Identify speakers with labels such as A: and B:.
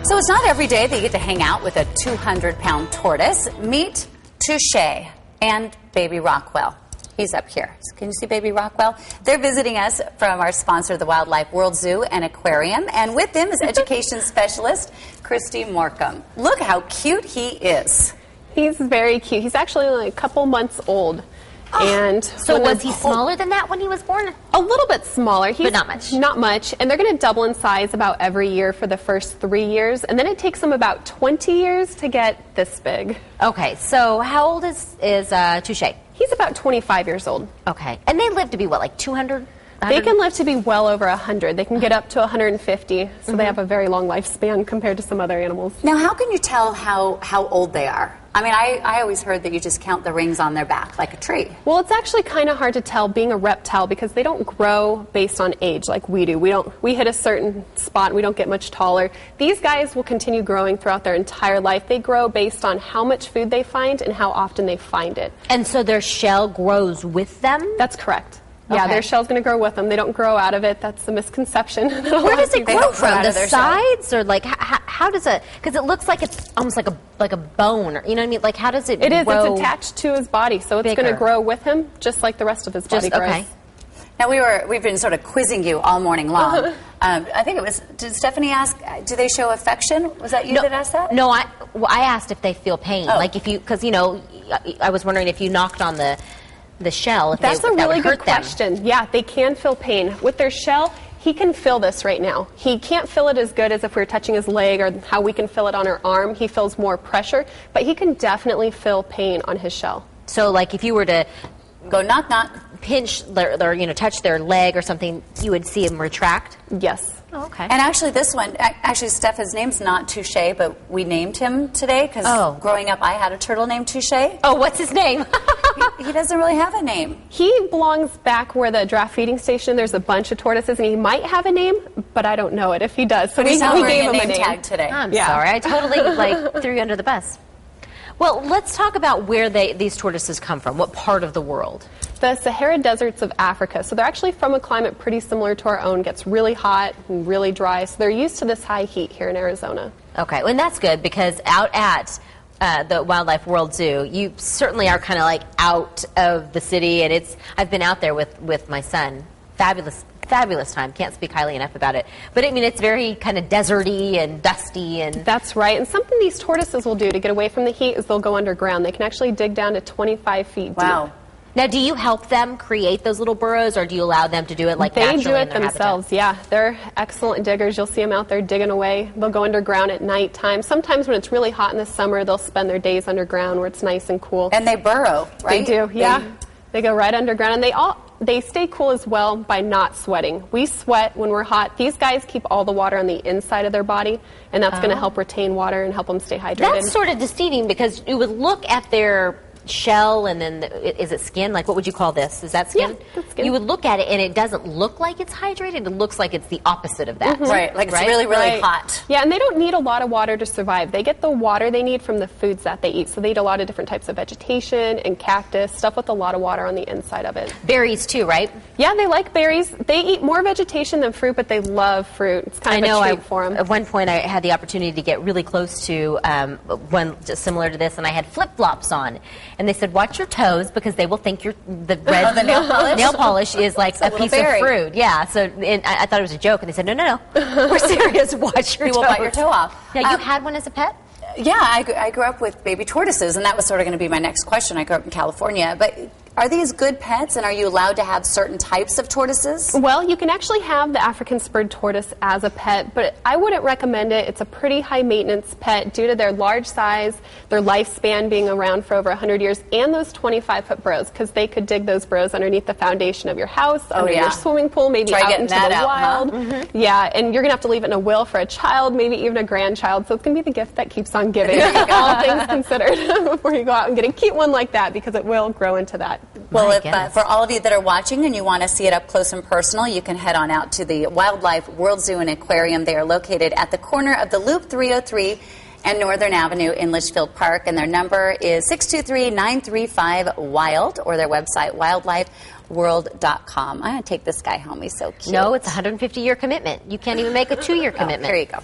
A: So it's not every day that you get to hang out with a 200-pound tortoise. Meet Touche and Baby Rockwell. He's up here. Can you see Baby Rockwell? They're visiting us from our sponsor, the Wildlife World Zoo and Aquarium. And with them is education specialist Christy Morcom. Look how cute he is.
B: He's very cute. He's actually only a couple months old. And
C: so was he smaller than that when he was born?
B: A little bit smaller.
C: But not much.
B: Not much. And they're going to double in size about every year for the first 3 years. And then it takes them about 20 years to get this big.
C: Okay, so how old is Touche?
B: He's about 25 years old.
C: Okay. And they live to be, what, like 200?
B: They can live to be well over 100. They can get up to 150. So they have a very long lifespan compared to some other animals.
A: Now, how can you tell how old they are? I mean, I always heard that you just count the rings on their back like a tree.
B: Well, it's actually kind of hard to tell being a reptile because they don't grow based on age like we do. We hit a certain spot and we don't get much taller. These guys will continue growing throughout their entire life. They grow based on how much food they find and how often they find it.
C: And so their shell grows with them?
B: That's correct. Yeah,
C: Okay.
B: their shell's going to grow with them. They don't grow out of it. That's a misconception.
C: Where does it grow from? The
A: their
C: sides, or like how does it? Because it looks like it's almost like a bone, or you know what I mean? Like how does it?
B: It is.
C: grow
B: It's attached to his body, so it's going to grow with him, just like the rest of his body grows.
C: Okay.
A: Now, we've been sort of quizzing you all morning long. I think it was, did Stephanie ask, do they show affection? Was that you that asked that?
C: No, I asked if they feel pain.
A: Oh.
C: Like if you, because you know, I was wondering if you knocked on the shell. If
B: That's
C: that
B: a really
C: would
B: good
C: hurt them.
B: question. Yeah, they can feel pain. With their shell, he can feel this right now. He can't feel it as good as if we were touching his leg or how we can feel it on our arm. He feels more pressure, but he can definitely feel pain on his shell.
C: So like if you were to
A: Go knock, knock.
C: pinch their touch their leg or something, you would see him retract?
B: Yes.
C: Oh, okay.
A: And actually this one, Steph, his name's not Touche, but we named him today because growing up I had a turtle named Touche.
C: Oh, what's his name?
A: He doesn't really have a name.
B: He belongs back where the giraffe feeding station, there's a bunch of tortoises, and he might have a name, but I don't know it if he does. So
A: But he's not
B: we
A: wearing
B: gave
A: a
B: him
A: name tag today.
C: I'm sorry. I totally threw you under the bus. Well, let's talk about where these tortoises come from. What part of the world?
B: The Sahara deserts of Africa. So they're actually from a climate pretty similar to our own. Gets really hot and really dry. So they're used to this high heat here in Arizona.
C: Okay, and that's good because out at the Wildlife World Zoo, you certainly are kind of like out of the city, and I've been out there with my son. Fabulous time. Can't speak highly enough about it. But I mean, it's very kind of deserty and dusty. And
B: that's right. And something these tortoises will do to get away from the heat is they'll go underground. They can actually dig down to 25 feet deep.
A: Wow.
C: Now, do you help them create those little burrows, or do you allow them to do it like naturally
B: They do it
C: in their
B: themselves,
C: habitat?
B: yeah. They're excellent diggers. You'll see them out there digging away. They'll go underground at nighttime. Sometimes when it's really hot in the summer, they'll spend their days underground where it's nice and cool.
A: And they burrow, right?
B: They do, yeah. They go right underground, and they stay cool as well by not sweating. We sweat when we're hot. These guys keep all the water on the inside of their body, and that's going to help retain water and help them stay hydrated.
C: That's sort of deceiving because you would look at their shell and then is it skin? Like what would you call this? Is that skin?
B: Yeah, that's skin.
C: You would look at it and it doesn't look like it's hydrated. It looks like it's the opposite of that.
A: Right, like it's really, really hot.
B: Yeah, and they don't need a lot of water to survive. They get the water they need from the foods that they eat. So they eat a lot of different types of vegetation and cactus, stuff with a lot of water on the inside of it.
C: Berries too, right?
B: Yeah, they like berries. They eat more vegetation than fruit, but they love fruit. It's kind of a treat for them.
C: At one point I had the opportunity to get really close to one just similar to this, and I had flip-flops on. And they said, watch your toes because they will think the red
A: the nail polish
C: is like a piece
A: berry.
C: of fruit. Yeah, so I thought it was a joke, and they said, no, we're serious. Watch your
A: You
C: toes.
A: will bite your toe off.
C: Yeah, you had one as a pet?
A: Yeah, I grew up with baby tortoises, and that was sort of going to be my next question. I grew up in California, but are these good pets, and are you allowed to have certain types of tortoises?
B: Well, you can actually have the African spurred tortoise as a pet, but I wouldn't recommend it. It's a pretty high-maintenance pet due to their large size, their lifespan being around for over 100 years, and those 25-foot burrows, because they could dig those burrows underneath the foundation of your house, under your swimming pool, maybe
A: Try
B: out
A: getting
B: into
A: that
B: the
A: out,
B: wild.
A: huh?
B: Yeah, and you're going to have to leave it in a will for a child, maybe even a grandchild, so it's going to be the gift that keeps on giving, all things considered, before you go out and get a cute one like that, because it will grow into that.
A: Well, for all of you that are watching and you want to see it up close and personal, you can head on out to the Wildlife World Zoo and Aquarium. They are located at the corner of the Loop 303 and Northern Avenue in Litchfield Park, and their number is 623-935-WILD, or their website, wildlifeworld.com. I'm going to take this guy home. He's so cute.
C: No, it's a 150-year commitment. You can't even make a 2-year commitment.
A: Here you go.